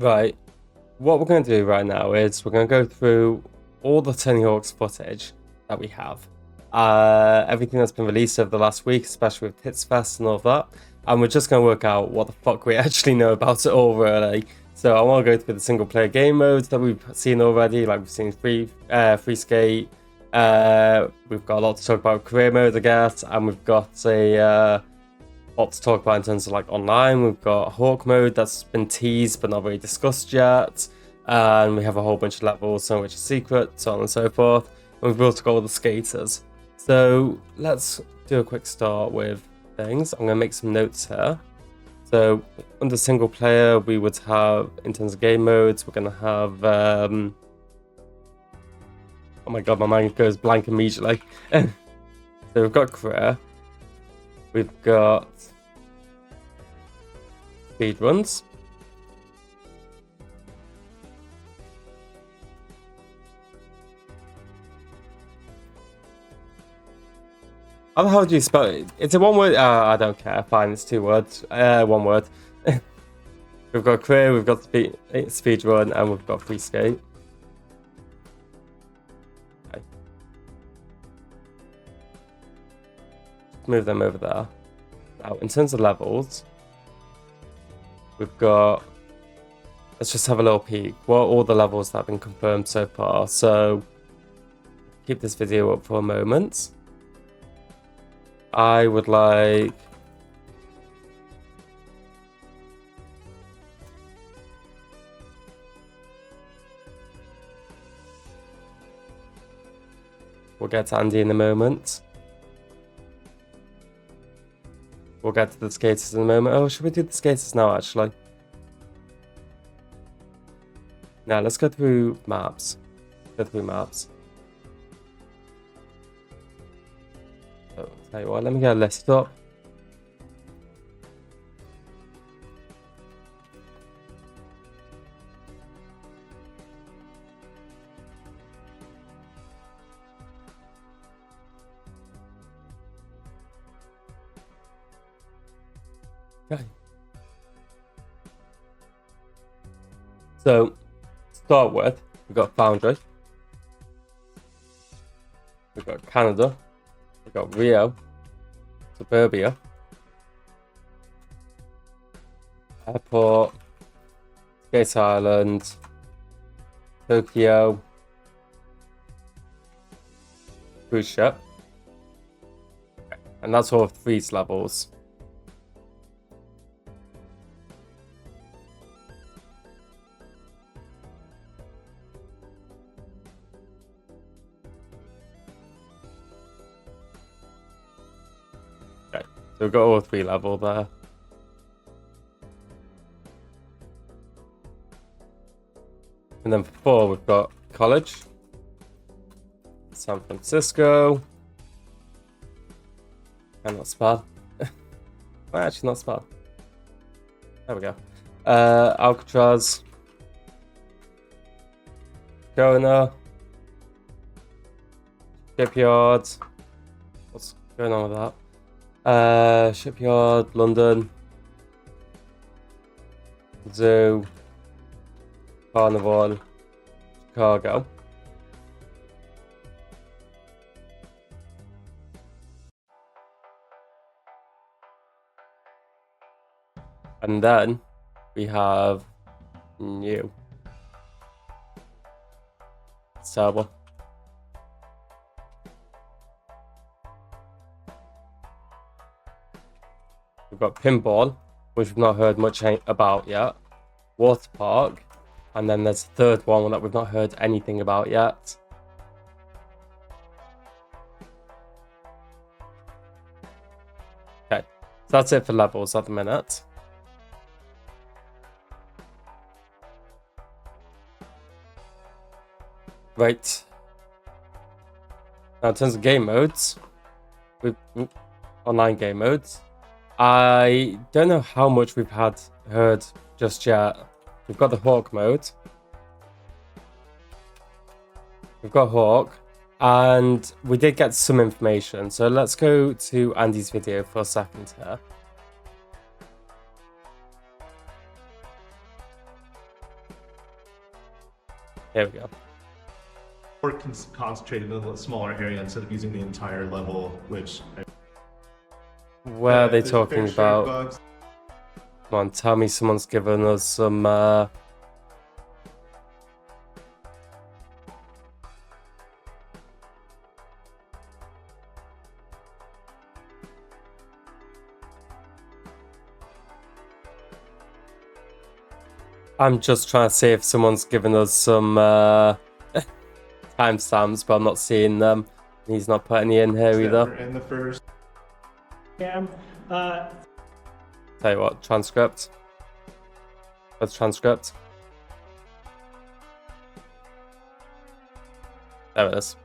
Right, what we're going to do right now is we're going to go through all the Tony Hawk's footage that we have. Everything that's been released over the last week, especially with THPS Fest and all of that. And we're just going to work out what the fuck we actually know about it all, really. So I want to go through the single player game modes that we've seen already. Like we've seen free skate. We've got a lot to talk about career mode, I guess. And we've got a lot to talk about in terms of like online. We've got Hawk mode that's been teased but not really discussed yet. And we have a whole bunch of levels, some of which are secret, so on and so forth. And we've also got all the skaters. So let's do a quick start with things. I'm going to make some notes here. So under single player, we would have, in terms of game modes, we're going to have... oh my god, my mind goes blank immediately. So we've got career. We've got speed runs. How do you spell it? It's a one word. I don't care. Fine, it's two words. One word. We've got career, we've got speed run, and we've got free skate. Okay. Move them over there. Now, in terms of levels, we've got. Let's just have a little peek. What are all the levels that have been confirmed so far? So, keep this video up for a moment. I would like... We'll get to Andy in a moment. We'll get to the skaters in a moment. Oh, should we do the skaters now, actually? Now, let's go through maps. So, tell you what, let me get a list up. Okay. So, start with, we've got Foundry. We've got Canada. We've got Rio, Suburbia, Airport, Skate Island, Tokyo, Cruise Ship, and that's all of these levels. So we've got all three levels there. And then for 4, we've got college, San Francisco, and not bad. Well, actually, not bad. There we go. Alcatraz, Kona, Shipyard. What's going on with that? Shipyard, London, Zoo, Carnival, Chicago. And then we have new. It's terrible. We've got Pinball, which we've not heard much about yet. Water Park, and then there's a third one that we've not heard anything about yet. Okay, so that's it for levels at the minute. Right. Now in terms of game modes, online game modes, I don't know how much we've heard just yet. We've got the Hawk mode. We've got Hawk. And we did get some information. So let's go to Andy's video for a second here. Here we go. Or concentrated in a smaller area instead of using the entire level, which... Where are they there's talking fair share of about? bugs. Come on, tell me someone's given us some... I'm just trying to see if someone's given us some timestamps, but I'm not seeing them. He's not putting any in here either. In the first... Tell you what, transcript. What's transcript? There it is.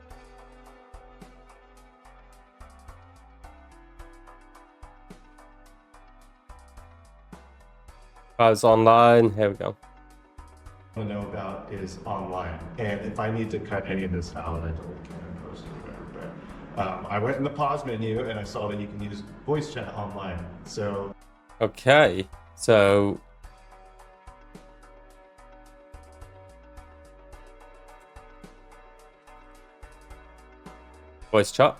I was online. Here we go. To know about is online, and if I need to cut any of this out, I don't can post it or whatever. But I went in the pause menu and I saw that you can use voice chat online. So okay, so voice chat.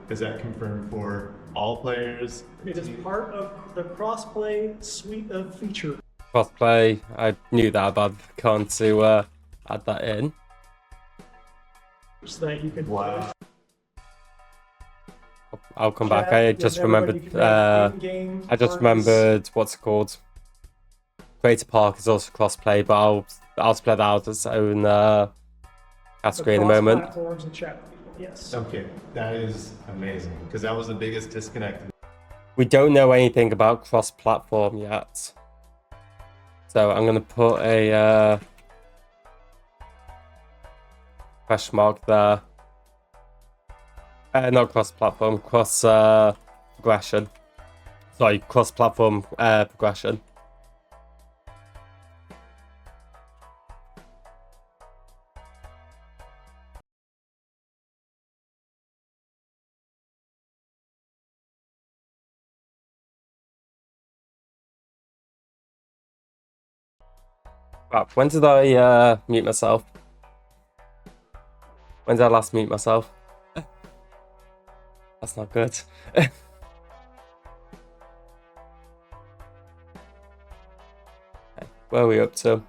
Is that confirmed for all players? It is part of the crossplay suite of features. Crossplay. I knew that, but I can't to add that in. So that you can I'll come back. I just remembered. I just remembered what's it called. Creator Park is also crossplay, but I'll split that out as its own category in a moment. Platforms and chat with people. Yes. Okay, that is amazing because that was the biggest disconnect. We don't know anything about cross-platform yet, so I'm gonna put a question mark there. Not cross-platform, progression. Sorry, cross-platform progression. Right, when did I mute myself? When did I last mute myself? That's not good. Okay, where are we up to?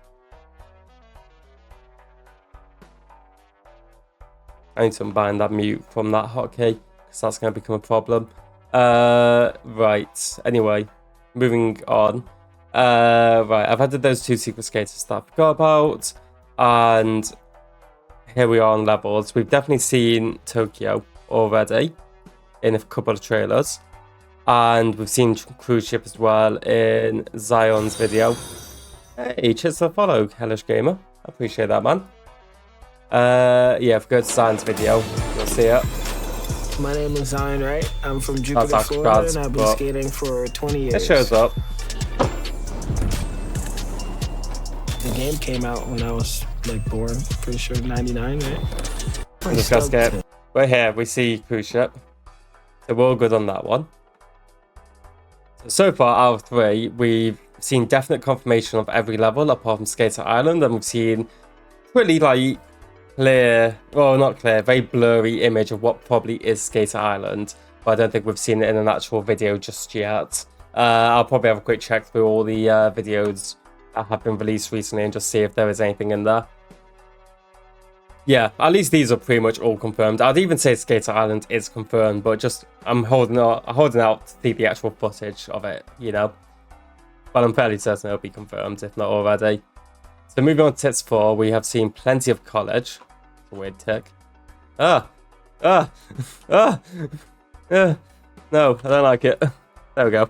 I need to unbind that mute from that hotkey because that's going to become a problem. Right, anyway, moving on. Right, I've added those two secret skaters that I forgot about, and here we are on levels. We've definitely seen Tokyo already in a couple of trailers, and we've seen cruise ship as well in Zion's video. Hey, cheers to the follow, Hellish Gamer. I appreciate that, man. Yeah, if you go to Zion's video, you'll see it. My name is Zion, right? I'm from Jupiter, Florida, and I've been skating for 20 years. It shows up. The game came out when I was like born, pretty sure 99, right? I'm just gonna skip. We're here, we see cruise ship. So we're all good on that one. So far, out of 3, we've seen definite confirmation of every level apart from Skater Island, and we've seen pretty like clear, well not clear, very blurry image of what probably is Skater Island, but I don't think we've seen it in an actual video just yet. I'll probably have a quick check through all the videos that have been released recently and just see if there is anything in there. Yeah, at least these are pretty much all confirmed. I'd even say Skater Island is confirmed, but just I'm holding out to see the actual footage of it, you know. But I'm fairly certain it'll be confirmed, if not already. So moving on to THPS 4, we have seen plenty of college. It's a weird tick. No, I don't like it. There we go.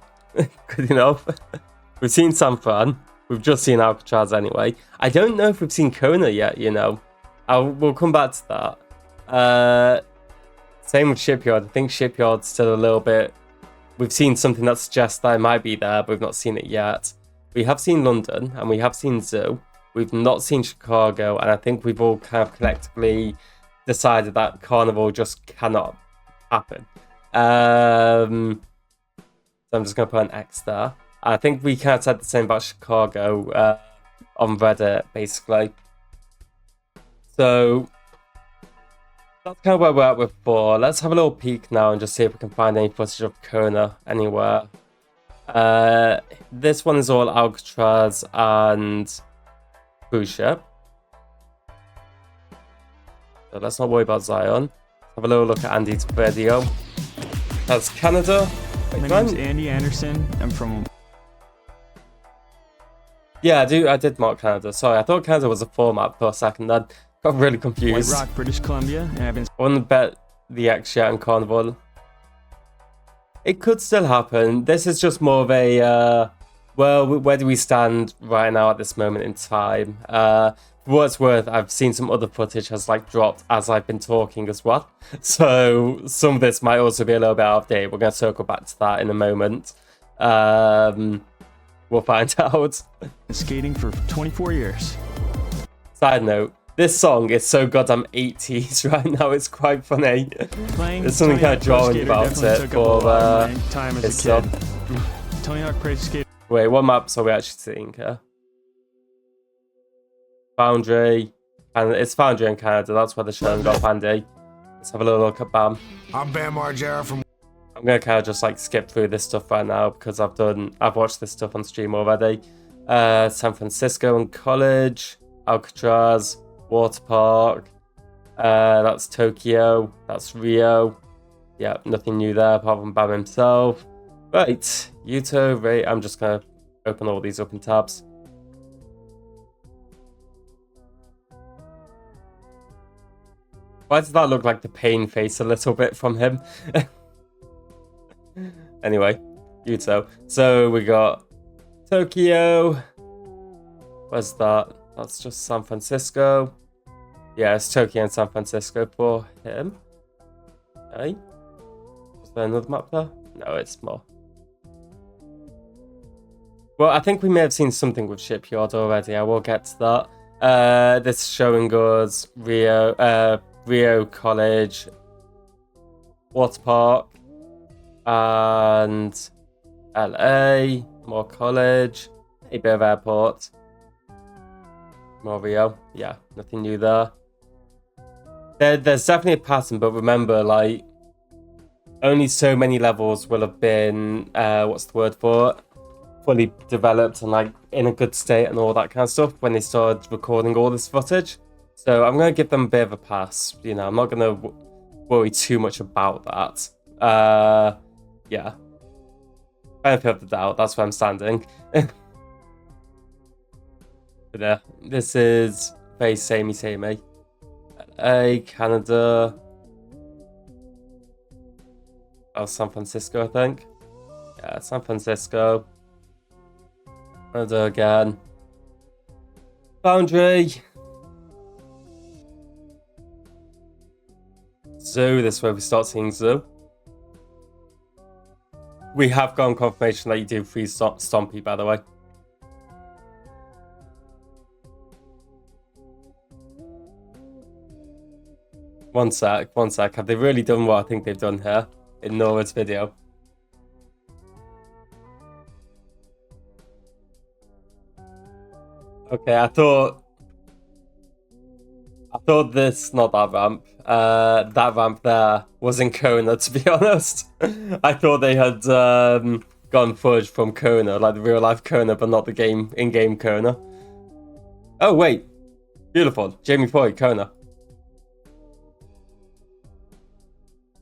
Good enough. We've seen San Fran. We've just seen Alcatraz anyway. I don't know if we've seen Kona yet, you know. We'll come back to that. Same with Shipyard. I think Shipyard's still a little bit... We've seen something that suggests that it might be there, but we've not seen it yet. We have seen London, and we have seen Zoo. We've not seen Chicago, and I think we've all kind of collectively decided that Carnival just cannot happen. So I'm just going to put an X there. I think we kind of said the same about Chicago on Reddit, basically. So that's kind of where we're at with 4. Let's have a little peek now and just see if we can find any footage of Kona anywhere. This one is all Alcatraz and cruise ship. So let's not worry about Zion. Have a little look at Andy's video. That's Canada. Wait, My name's Andy Anderson. I'm from... Yeah, I did mark Canada. Sorry, I thought Canada was a 4 map for a second. Then got really confused. White Rock, British Columbia, and I've been... I wouldn't bet the X yet in Carnival. It could still happen. This is just more of a, well, where do we stand right now at this moment in time? For what it's worth, I've seen some other footage has like dropped as I've been talking as well. So some of this might also be a little bit out of date. We're going to circle back to that in a moment. We'll find out. skating for 24 years. Side note, this song is so goddamn 80s right now, it's quite funny. There's something kind of drawing about it for time as his a kid. stuff. Tony Hawk Pro Skater. Wait, what maps are we actually seeing here? Foundry. And it's Foundry in Canada, that's where they're showing off Andy. Let's have a little look at Bam. I'm Bam Margera from... I'm gonna kind of just like skip through this stuff right now because I've watched this stuff on stream already. San Francisco and College, Alcatraz, Water Park. That's Tokyo. That's Rio. Yeah, nothing new there apart from Bam himself. Right, Yuto, right. I'm just gonna open all these up in tabs. Why does that look like the pain face a little bit from him? Anyway, Yuto. So we got Tokyo. Where's that? That's just San Francisco. Yeah, it's Tokyo and San Francisco for him. Okay. Is there another map there? No, it's more. Well, I think we may have seen something with Shipyard already. I will get to that. This is showing us Rio College, Water Park, and LA, more college, a bit of airport, more Rio. Yeah, nothing new there. There's definitely a pattern, but remember, like, only so many levels will have been, what's the word for it? Fully developed and like in a good state and all that kind of stuff when they started recording all this footage. So I'm going to give them a bit of a pass. You know, I'm not going to worry too much about that. Yeah. Benefit of the doubt, that's where I'm standing. But yeah, this is very samey. LA, Canada. Oh, San Francisco, I think. Yeah, San Francisco. Canada again. Foundry. Zoo, this is where we start seeing Zoo. We have gotten confirmation that you do freeze Stompy, by the way. One sec. Have they really done what I think they've done here in Nora's video? Okay, I thought this, not that ramp. That ramp there was in Kona, to be honest. I thought they had gone fudge from Kona, like the real life Kona, but not the in-game Kona. Oh wait, beautiful, Jamie Foy, Kona.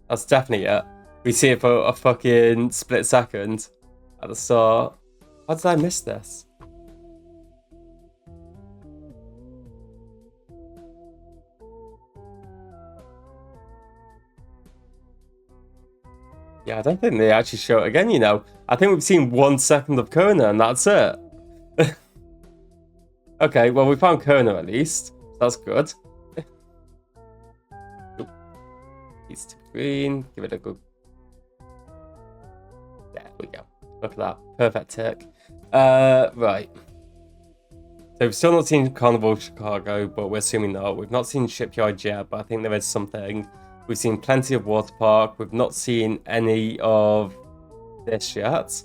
That's definitely it. We see it for a fucking split second at the start. How did I miss this? Yeah, I don't think they actually show it again, you know. I think we've seen 1 second of Kona and that's it. Okay, well, we found Kona at least. That's good. East to green. Give it a good... There we go. Look at that. Perfect tick. Right. So we've still not seen Carnival Chicago, but we're assuming not. We've not seen Shipyard yet, but I think there is something. We've seen plenty of Water Park. We've not seen any of this yet.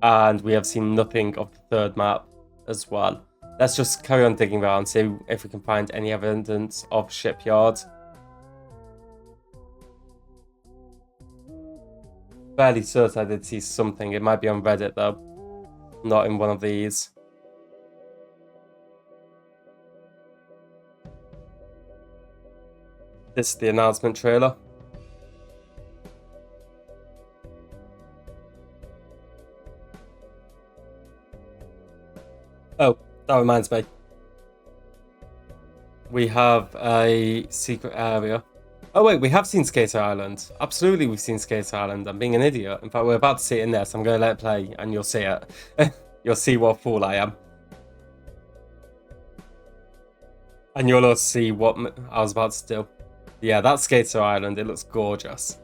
And we have seen nothing of the third map as well. Let's just carry on digging around, see if we can find any evidence of shipyard. Fairly certain I did see something. It might be on Reddit though, not in one of these. This is the announcement trailer. Oh, that reminds me. We have a secret area. Oh wait, we have seen Skater Island. Absolutely, we've seen Skater Island. I'm being an idiot. In fact, we're about to see it in there, so I'm going to let it play, and you'll see it. You'll see what a fool I am. And you'll also see what I was about to do. Yeah, that's Skater Island. It looks gorgeous.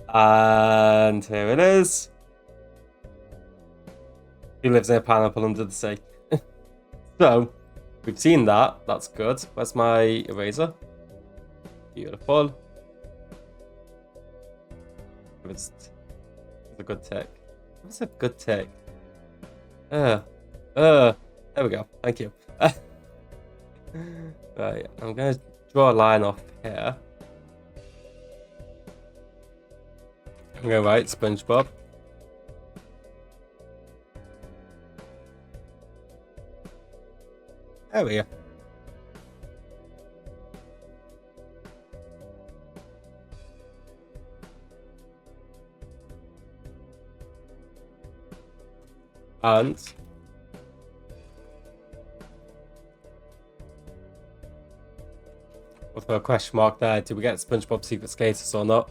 And here it is. He lives in a pineapple under the sea. So, we've seen that. That's good. Where's my eraser? Beautiful. It's a good tick. What's a good tick? There we go. Thank you. Right, I'm going to draw a line off here. I'm going to write SpongeBob. There we go. And with a question mark there, do we get SpongeBob Secret Skaters or not?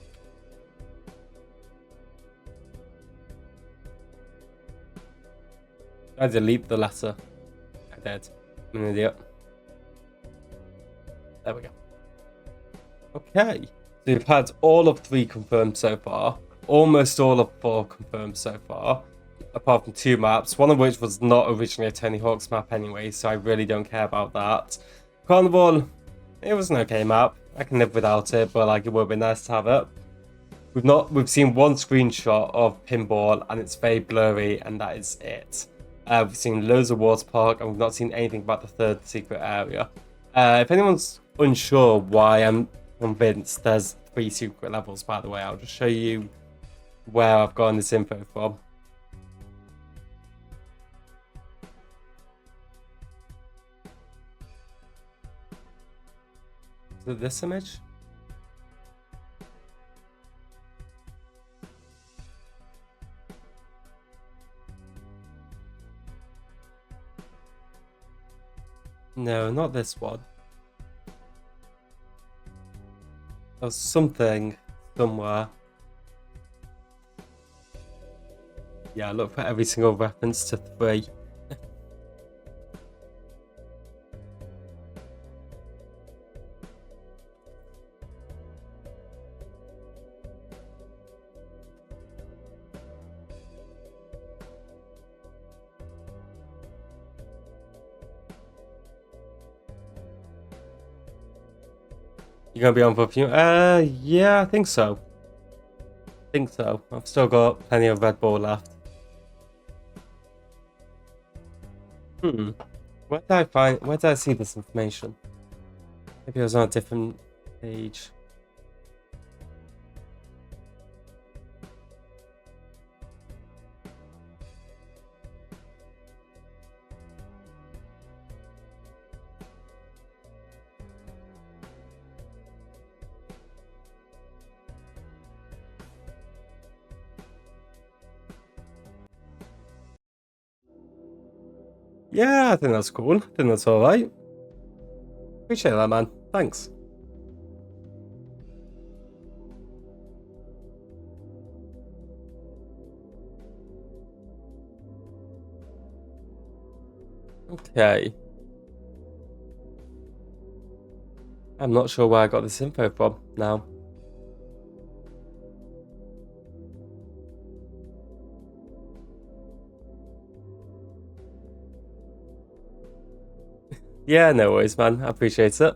I delete the letter. I did. I'm an idiot. There we go. Okay. So we've had all of 3 confirmed so far. Almost all of 4 confirmed so far. Apart from 2 maps. One of which was not originally a Tony Hawk's map anyway, so I really don't care about that. Carnival, it was an okay map. I can live without it, but like it would be nice to have it. We've seen 1 screenshot of Pinball and it's very blurry and that is it. We've seen loads of water park and we've not seen anything about the 3rd secret area. If anyone's unsure why I'm convinced there's 3 secret levels, by the way, I'll just show you where I've gotten this info from. Is it this image? No, not this one. There's something somewhere. Yeah, look for every single reference to 3. You're gonna be on for a few? Yeah, I think so. I've still got plenty of Red Bull left. Where did I see this information? Maybe it was on a different page. Yeah, I think that's cool. I think that's alright. Appreciate that, man. Thanks. Okay. I'm not sure where I got this info from now. Yeah, no worries, man. I appreciate it.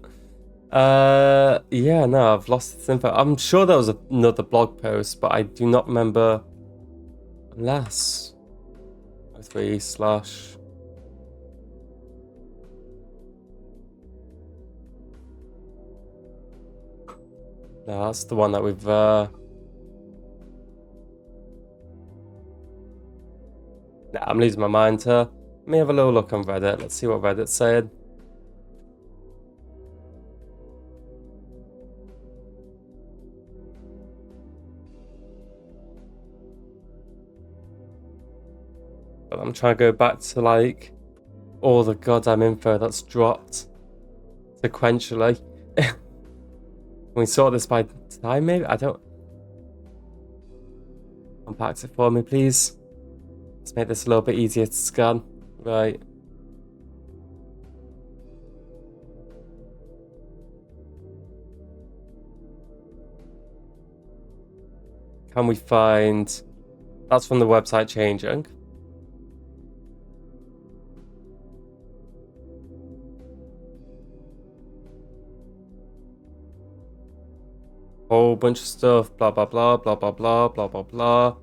Yeah, no, I've lost this info. I'm sure there was another blog post, but I do not remember. 3 slash. No, that's the one that we've nah, I'm losing my mind here. Let me have a little look on Reddit. Let's see what Reddit's saying. But I'm trying to go back to like all the goddamn info that's dropped sequentially. Can we sort this by time maybe? I don't. Unpack it for me, please. Let's make this a little bit easier to scan. Right. Can we find... That's from the website changing. Whole bunch of stuff, blah blah blah blah blah blah blah blah blah.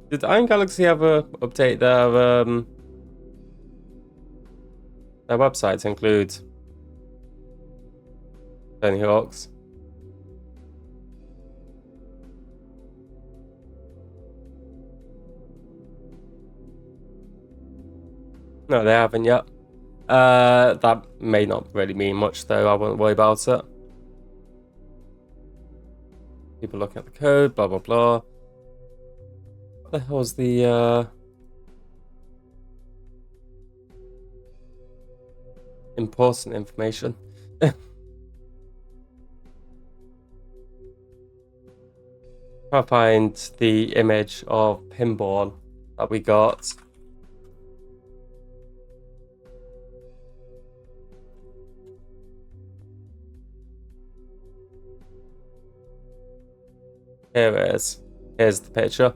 Did Iron Galaxy ever update their website to include Tony Hawk's? No, they haven't yet. That may not really mean much though, I wouldn't worry about it. People looking at the code, blah blah blah. What the hell's the important information? Try to find the image of Pinball that we got. Here it is. Here's the picture.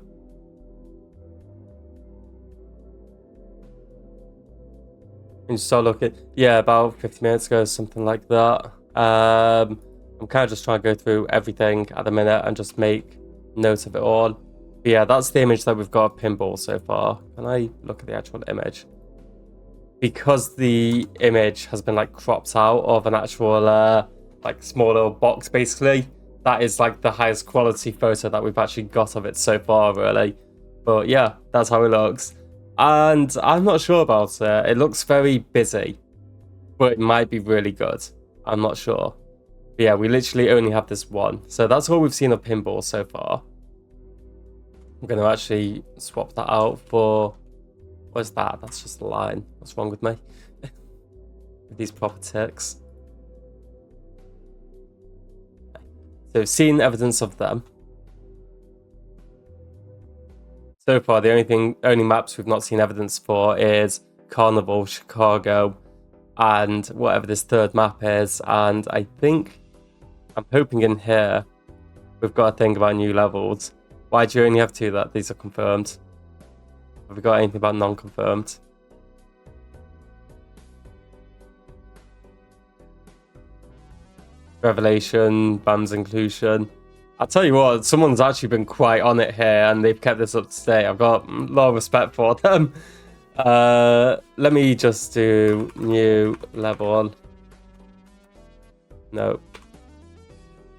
And just start looking. Yeah, about 50 minutes ago, something like that. I'm kind of just trying to go through everything at the minute and just make note of it all. But yeah, that's the image that we've got of Pinball so far. Can I look at the actual image? Because the image has been like cropped out of an actual like small little box basically. That is like the highest quality photo that we've actually got of it so far, really. But yeah, that's how it looks. And I'm not sure about it. It looks very busy, but it might be really good. I'm not sure. But yeah, we literally only have this one. So that's all we've seen of Pinball so far. I'm going to actually swap that out for... What's that? That's just a line. What's wrong with me? With these proper ticks. So we've seen evidence of them. So far, the only maps we've not seen evidence for is Carnival, Chicago, and whatever this third map is. And I think, I'm hoping in here, we've got a thing about new levels. Why do you only have two that these are confirmed? Have we got anything about non-confirmed? Revelation, BAM's inclusion. I'll tell you what, someone's actually been quite on it here and they've kept this up to date. I've got a lot of respect for them. Let me just do new level. No.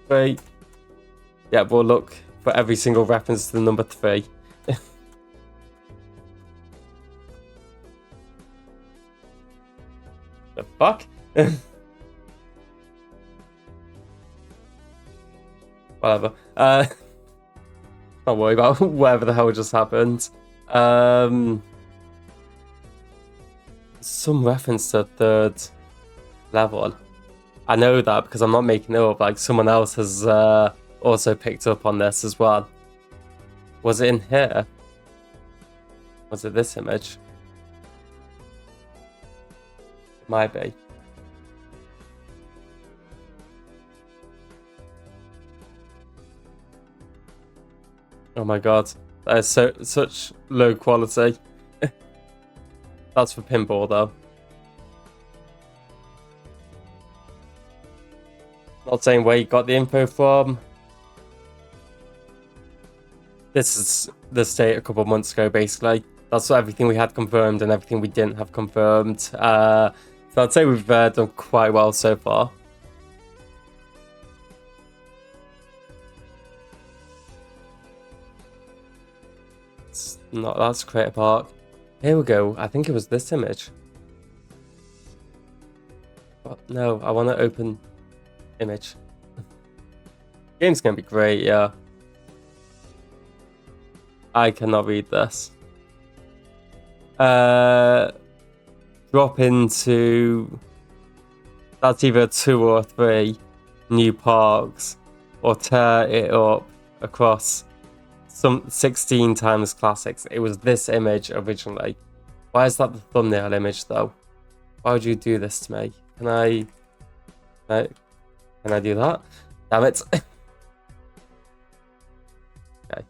3. Yeah, we'll look for every single reference to the number 3. The fuck? Whatever. Not worry about whatever the hell just happened. Some reference to third level. I know that because I'm not making it up. Like someone else has also picked up on this as well. Was it in here? Was it this image? It might be. Oh my god, that is such low quality. That's for Pinball though. Not saying where you got the info from. this is the state a couple of months ago, basically. That's everything we had confirmed and everything we didn't have confirmed. So I'd say we've done quite well so far. It's not, that's Creator Park. Here we go. I think it was this image. But no, I want to open image. Game's gonna be great, yeah. I cannot read this. Drop into, that's either 2 or 3 new parks, or tear it up across some 16 times classics. It was this image originally. Why is that the thumbnail image though? Why would you do this to me? Can I do that? Damn it. Okay.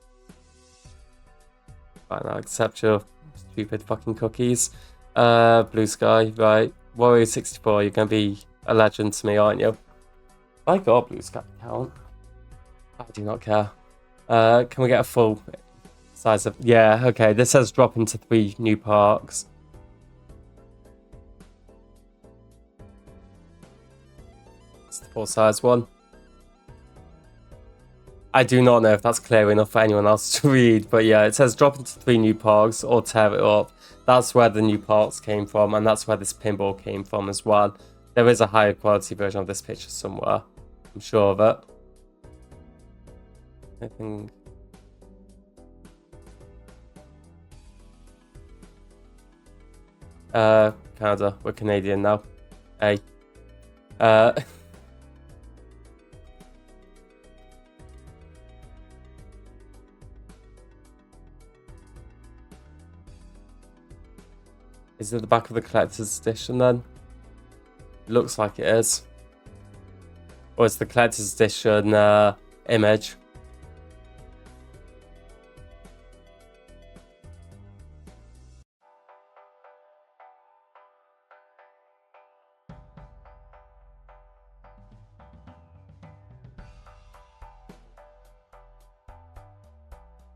Fine, I'll accept your stupid fucking cookies. Blue Sky, right. Warrior 64, you're gonna be a legend to me, aren't you? I got a Blue Sky account. I do not care. Can we get a full size of... Yeah, okay, this says drop into 3 new parks. It's the full size one. I do not know if that's clear enough for anyone else to read, but yeah, it says drop into 3 new parks or tear it up. That's where the new parks came from, and that's where this pinball came from as well. There is a higher quality version of this picture somewhere. I'm sure of it. I think... Canada. We're Canadian now. Hey. Is it the back of the collector's edition then? It looks like it is. Or it's the collector's edition image.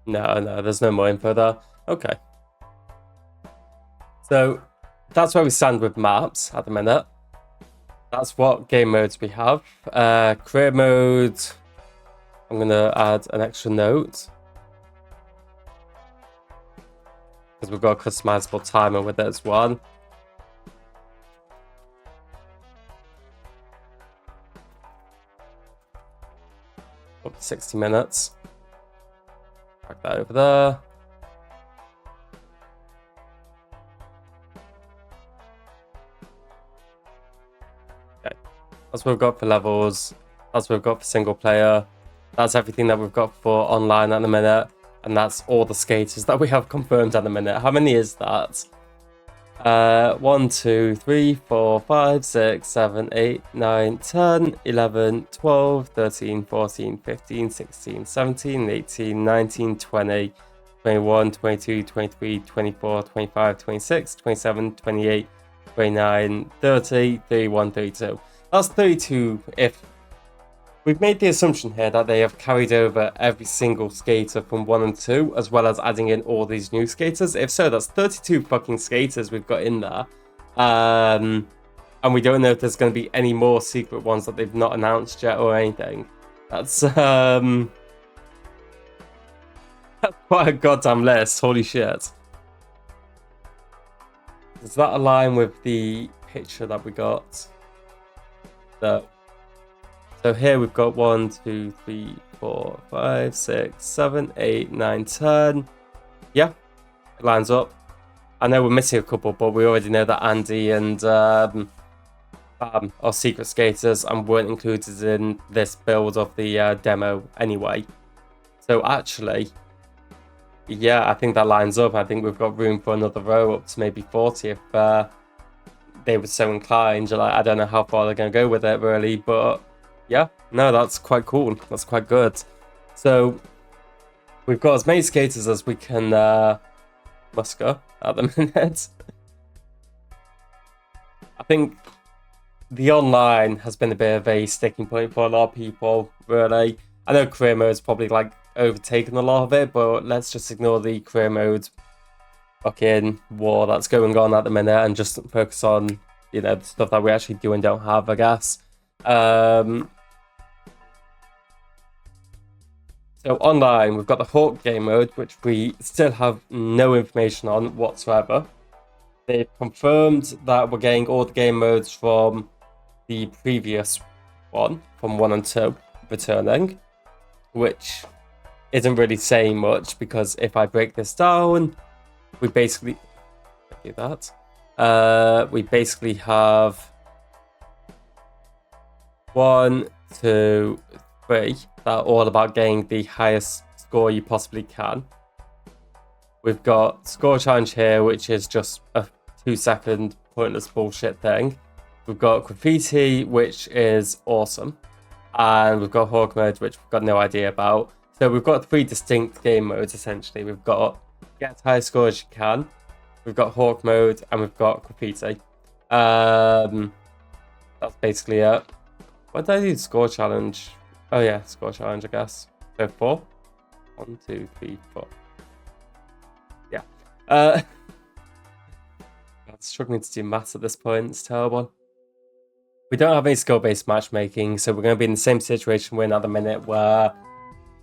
No, there's no more info there. Okay. So that's where we stand with maps at the minute. That's what game modes we have. Career mode, I'm going to add an extra note. Because we've got a customizable timer with it as well. Up to 60 minutes. Drag that over there. Okay. That's what we've got for levels. That's what we've got for single player. That's everything that we've got for online at the minute. And that's all the skaters that we have confirmed at the minute. How many is that? 1, 2, 3, 4, 5, 6, 7, 8, 9, 10, 11, 12, 13, 14, 15, 16, 17, 18, 19, 20, 21, 22, 23, 24, 25, 26, 27, 28, 29, 30, 31, 32. That's 32 if... We've made the assumption here that they have carried over every single skater from 1 and 2, as well as adding in all these new skaters. If so, that's 32 fucking skaters we've got in there. And we don't know if there's going to be any more secret ones that they've not announced yet or anything. That's quite a goddamn list. Holy shit. Does that align with the picture that we got? So here we've got 1, 2, 3, 4, 5, 6, 7, 8, 9, 10. Yeah, it lines up. I know we're missing a couple, but we already know that Andy and Bam are secret skaters and weren't included in this build of the demo anyway. So actually, yeah, I think that lines up. I think we've got room for another row up to maybe 40 if they were so inclined. Like, I don't know how far they're going to go with it really, but... Yeah, no, that's quite cool. That's quite good. So we've got as many skaters as we can muster at the minute. I think the online has been a bit of a sticking point for a lot of people, really. I know career mode is probably like overtaken a lot of it, but let's just ignore the career mode fucking war that's going on at the minute and just focus on, you know, the stuff that we actually do and don't have, I guess. So online, we've got the Hawk game mode, which we still have no information on whatsoever. They've confirmed that we're getting all the game modes from the previous one, from 1 and 2, returning, which isn't really saying much, because if I break this down, we basically do that. We basically have 1, 2, 3 that are all about getting the highest score you possibly can. We've got score challenge here, which is just a 2-second pointless bullshit thing. We've got graffiti, which is awesome, and we've got Hawk mode, which we've got no idea about. So we've got 3 distinct game modes essentially. We've got get as high score as you can, we've got Hawk mode, and we've got graffiti. That's basically it. What did I do? Score challenge. Oh yeah, score challenge, I guess. So 4. 1, 2, 3, 4. Yeah. I'm struggling to do maths at this point. It's terrible. We don't have any skill-based matchmaking, so we're going to be in the same situation we're in at the minute, where,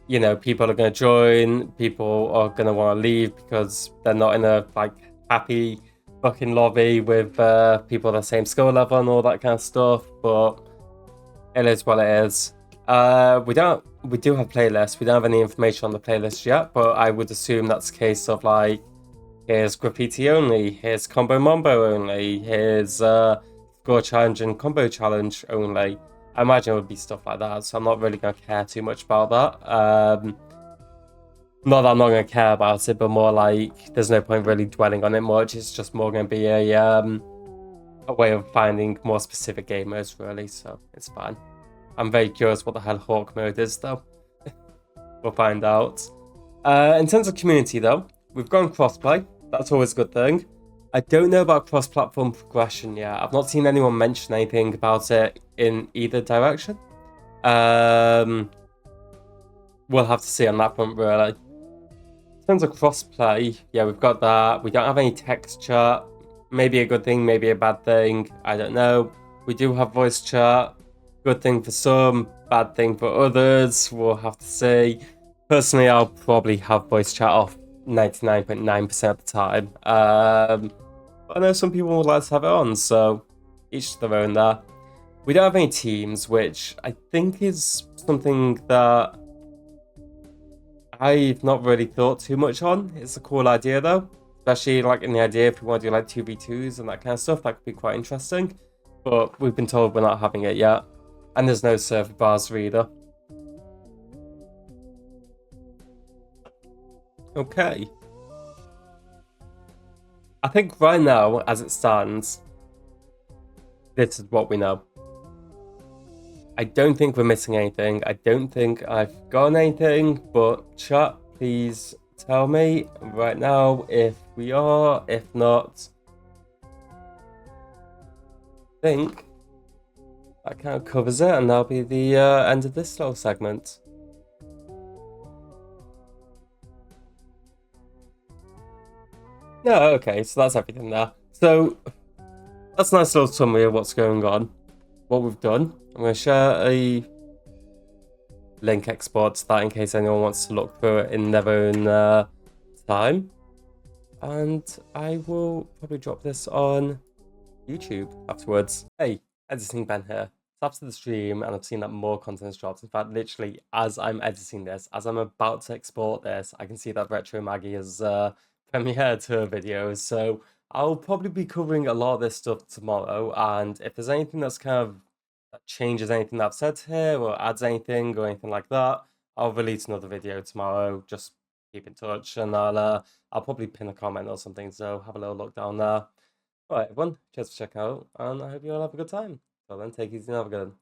you know, people are going to join, people are going to want to leave because they're not in a like happy fucking lobby with people at the same skill level and all that kind of stuff. But it is what it is. We do have playlists. We don't have any information on the playlist yet, but I would assume that's a case of like, here's graffiti only, here's combo mambo only, here's score challenge and combo challenge only. I imagine it would be stuff like that, so I'm not really going to care too much about that. Not that I'm not going to care about it, but more like there's no point really dwelling on it much. It's just more going to be a way of finding more specific game modes, really, so it's fine. I'm very curious what the hell Hawk mode is, though. We'll find out. In terms of community, though, we've gone crossplay. That's always a good thing. I don't know about cross-platform progression yet. I've not seen anyone mention anything about it in either direction. We'll have to see on that front, really. In terms of crossplay, yeah, we've got that. We don't have any text chat. Maybe a good thing, maybe a bad thing. I don't know. We do have voice chat. Good thing for some, bad thing for others. We'll have to see. Personally, I'll probably have voice chat off 99.9% of the time. But I know some people would like to have it on, so each to their own there. We don't have any teams, which I think is something that I've not really thought too much on. It's a cool idea though, especially like in the idea if we want to do like 2v2s and that kind of stuff, that could be quite interesting. But we've been told we're not having it yet, and there's no server bars either. Okay. I think right now, as it stands, this is what we know. I don't think we're missing anything. I don't think I've forgotten anything, but chat, please tell me right now if we are. If not, I think that kind of covers it, and that'll be the end of this little segment. No, okay, so that's everything there. So that's a nice little summary of what's going on, what we've done. I'm going to share a link export to that in case anyone wants to look through it in their own time. And I will probably drop this on YouTube afterwards. Hey, Editing Ben here. It's after the stream and I've seen that more content has dropped. In fact, literally as I'm editing this, as I'm about to export this, I can see that Retro Maggie has premiered her videos. So I'll probably be covering a lot of this stuff tomorrow. And if there's anything that's kind of that changes anything that I've said here or adds anything or anything like that, I'll release another video tomorrow. Just keep in touch, and I'll probably pin a comment or something, so have a little look down there. Alright everyone, cheers for checking out, and I hope you all have a good time. So then, take it easy and have a good one.